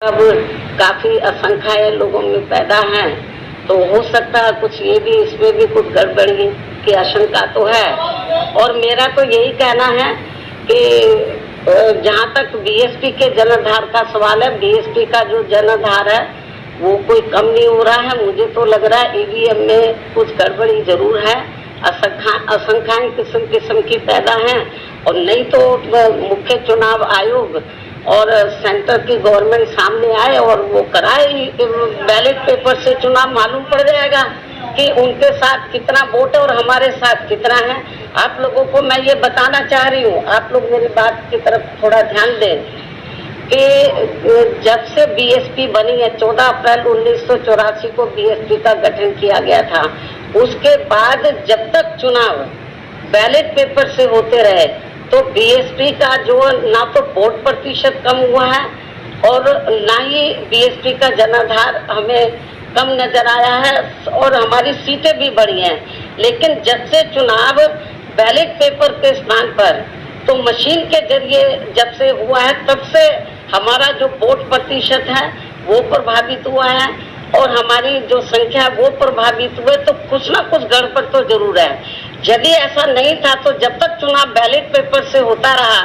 अब काफी असंख्याय लोगों में पैदा हैं, तो हो सकता है कुछ ये भी इसमें भी कुछ गड़बड़ी की आशंका तो है। और मेरा तो यही कहना है कि जहाँ तक बीएसपी के जनाधार का सवाल है, बीएसपी का जो जनाधार है वो कोई कम नहीं हो रहा है। मुझे तो लग रहा है ईवीएम में कुछ गड़बड़ी जरूर है, असंख्याय किस्म की पैदा हैं। और नहीं तो मुख्य चुनाव आयोग और सेंटर की गवर्नमेंट सामने आए और वो कराए बैलेट पेपर से चुनाव, मालूम पड़ जाएगा कि उनके साथ कितना वोट है और हमारे साथ कितना है। आप लोगों को मैं ये बताना चाह रही हूँ, आप लोग मेरी बात की तरफ थोड़ा ध्यान दें कि जब से बीएसपी बनी है, 14 अप्रैल 1984 को बीएसपी का गठन किया गया था, उसके बाद जब तक चुनाव बैलेट पेपर से होते रहे तो बीएसपी का जो ना तो वोट प्रतिशत कम हुआ है और ना ही बीएसपी का जनाधार हमें कम नजर आया है और हमारी सीटें भी बढ़ी हैं। लेकिन जब से चुनाव बैलेट पेपर के स्थान पर तो मशीन के जरिए जब से हुआ है, तब से हमारा जो वोट प्रतिशत है वो प्रभावित हुआ है और हमारी जो संख्या वो प्रभावित हुए। तो कुछ ना कुछ गड़बड़ तो जरूर है। यदि ऐसा नहीं था तो जब तक चुनाव बैलेट पेपर से होता रहा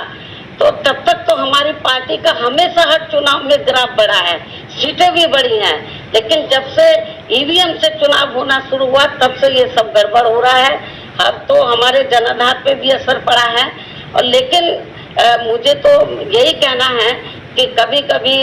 तो तब तक तो हमारी पार्टी का हमेशा हर चुनाव में ग्राफ बढ़ा है, सीटें भी बढ़ी हैं। लेकिन जब से ईवीएम से चुनाव होना शुरू हुआ तब से ये सब गड़बड़ हो रहा है। अब तो हमारे जनाधार पे भी असर पड़ा है। और लेकिन मुझे तो यही कहना है कि कभी कभी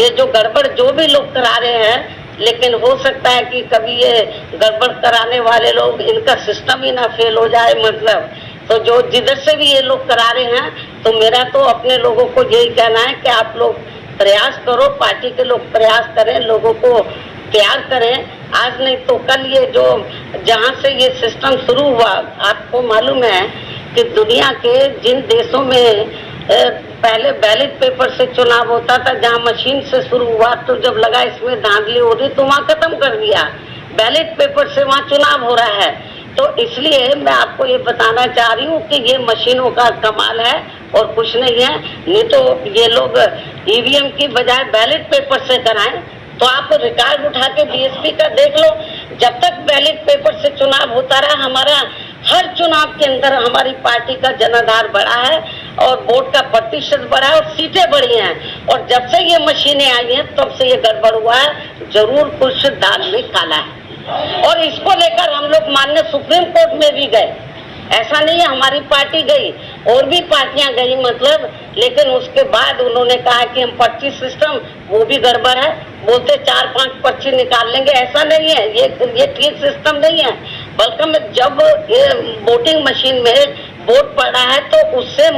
ये जो गड़बड़ जो भी लोग करा रहे हैं, लेकिन हो सकता है कि कभी ये गड़बड़ कराने वाले लोग, इनका सिस्टम ही ना फेल हो जाए। मतलब तो जो जिधर से भी ये लोग करा रहे हैं, तो मेरा तो अपने लोगों को यही कहना है कि आप लोग प्रयास करो, पार्टी के लोग प्रयास करें, लोगों को तैयार करें। आज नहीं तो कल ये जो जहाँ से ये सिस्टम शुरू हुआ, आपको मालूम है कि दुनिया के जिन देशों में पहले बैलेट पेपर से चुनाव होता था, जहाँ मशीन से शुरू हुआ, तो जब लगा इसमें धांधली हो रही तो वहाँ खत्म कर दिया, बैलेट पेपर से वहाँ चुनाव हो रहा है। तो इसलिए मैं आपको ये बताना चाह रही हूँ कि ये मशीनों का कमाल है और कुछ नहीं है। नहीं तो ये लोग ईवीएम की बजाय बैलेट पेपर से कराएं। तो आप रिकॉर्ड उठा के बीएसपी का देख लो, जब तक बैलेट पेपर से चुनाव होता रहा, हमारा हर चुनाव के अंदर हमारी पार्टी का जनाधार बढ़ा है और वोट का प्रतिशत बढ़ा है और सीटें बढ़ी हैं। और जब से ये मशीनें आई हैं तब से ये गड़बड़ हुआ है। जरूर कुछ दाल में काला है और इसको लेकर हम लोग माननीय सुप्रीम कोर्ट में भी गए। ऐसा नहीं है हमारी पार्टी गई, और भी पार्टियां गई मतलब, लेकिन उसके बाद उन्होंने कहा कि हम पर्ची सिस्टम वो भी गड़बड़ है, बोलते 4-5 पर्ची निकाल लेंगे। ऐसा नहीं है, ये ठीक सिस्टम नहीं है। बल्कि जब ये वोटिंग मशीन में वोट पड़ा है तो उससे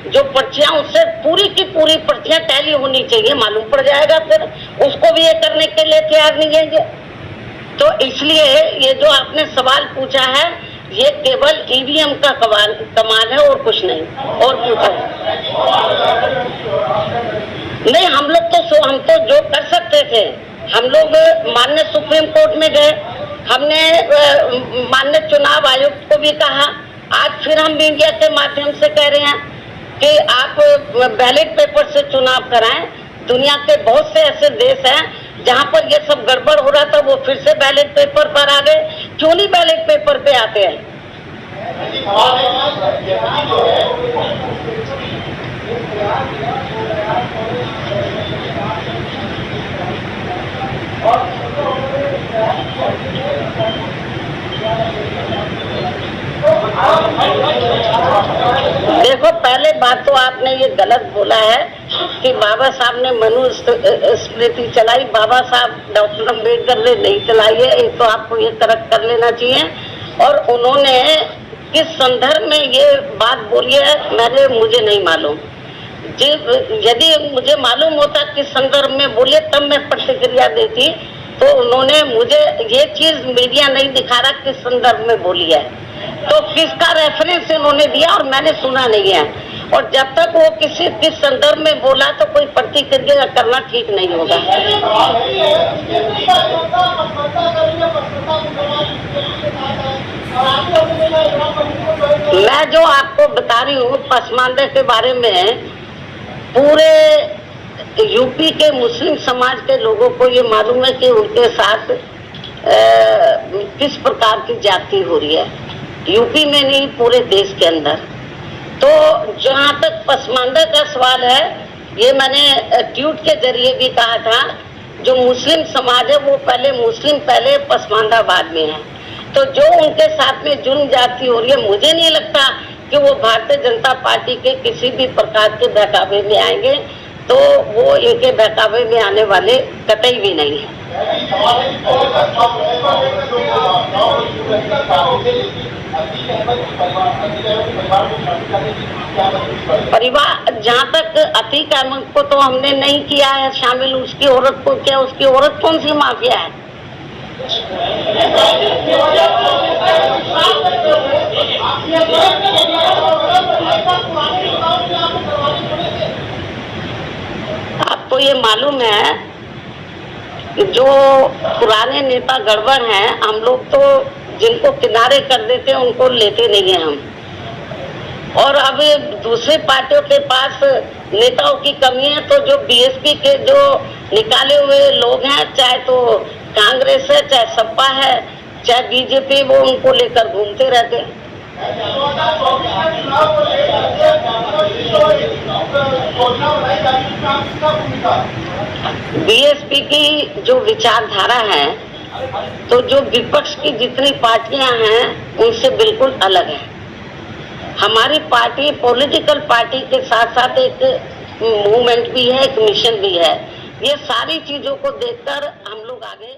जो पर्चियां, उससे पूरी की पूरी पर्चियां टैली होनी चाहिए, मालूम पड़ जाएगा। फिर उसको भी ये करने के लिए तैयार नहीं है ये। तो इसलिए ये जो आपने सवाल पूछा है, ये केवल ईवीएम का कमाल है और कुछ नहीं। और पूछो नहीं, हम तो जो कर सकते थे, हम लोग माननीय सुप्रीम कोर्ट में गए, हमने माननीय चुनाव आयोग को भी कहा। आज फिर हम मीडिया के माध्यम से कह रहे हैं कि आप बैलेट पेपर से चुनाव कराएं। दुनिया के बहुत से ऐसे देश हैं जहां पर ये सब गड़बड़ हो रहा था, वो फिर से बैलेट पेपर पर आ गए। क्यों नहीं बैलेट पेपर पे आते हैं? देखो, पहले बात तो आपने ये गलत बोला है कि बाबा साहब ने मनुस्मृति चलाई। बाबा साहब डॉक्टर अम्बेडकर ने नहीं चलाई है, तो आपको ये करेक्ट कर लेना चाहिए। और उन्होंने किस संदर्भ में ये बात बोली है मुझे नहीं मालूम। यदि मुझे मालूम होता किस संदर्भ में बोले तब मैं प्रतिक्रिया देती। तो उन्होंने मुझे ये चीज मीडिया नहीं दिखा रहा किस संदर्भ में बोली है, तो किसका रेफरेंस उन्होंने दिया और मैंने सुना नहीं है। और जब तक वो किस संदर्भ में बोला तो कोई प्रतिक्रिया करना ठीक नहीं होगा। मैं जो आपको बता रही हूँ पसमानदे के बारे में, पूरे यूपी के मुस्लिम समाज के लोगों को ये मालूम है कि उनके साथ किस प्रकार की जाति हो रही है, यूपी में नहीं पूरे देश के अंदर। तो जहाँ तक पसमानदा का सवाल है, ये मैंने ट्वीट के जरिए भी कहा था, जो मुस्लिम समाज है वो पहले मुस्लिम पहले, पसमानदा बाद में है। तो जो उनके साथ में जुल्म जाती हो रही है, मुझे नहीं लगता कि वो भारतीय जनता पार्टी के किसी भी प्रकार के बहकावे में आएंगे, तो वो इनके बहकावे में आने वाले कतई भी नहीं है। परिवार, जहाँ तक अतीक अहमद को तो हमने नहीं किया है शामिल, उसकी औरत को क्या, उसकी औरत कौन सी माफिया है? आपको ये मालूम है कि जो पुराने नेता गड़बड़ हैं, हम लोग तो जिनको किनारे कर देते हैं उनको लेते नहीं हैं हम। और अब दूसरे पार्टियों के पास नेताओं की कमी है, तो जो बीएसपी के जो निकाले हुए लोग हैं, चाहे तो कांग्रेस है, चाहे सपा है, चाहे बीजेपी, वो उनको लेकर घूमते रहते हैं। बीएसपी की जो विचारधारा है, तो जो विपक्ष की जितनी पार्टियां हैं उनसे बिल्कुल अलग है। हमारी पार्टी पॉलिटिकल पार्टी के साथ साथ एक मूवमेंट भी है, एक मिशन भी है। ये सारी चीजों को देखकर हम लोग आगे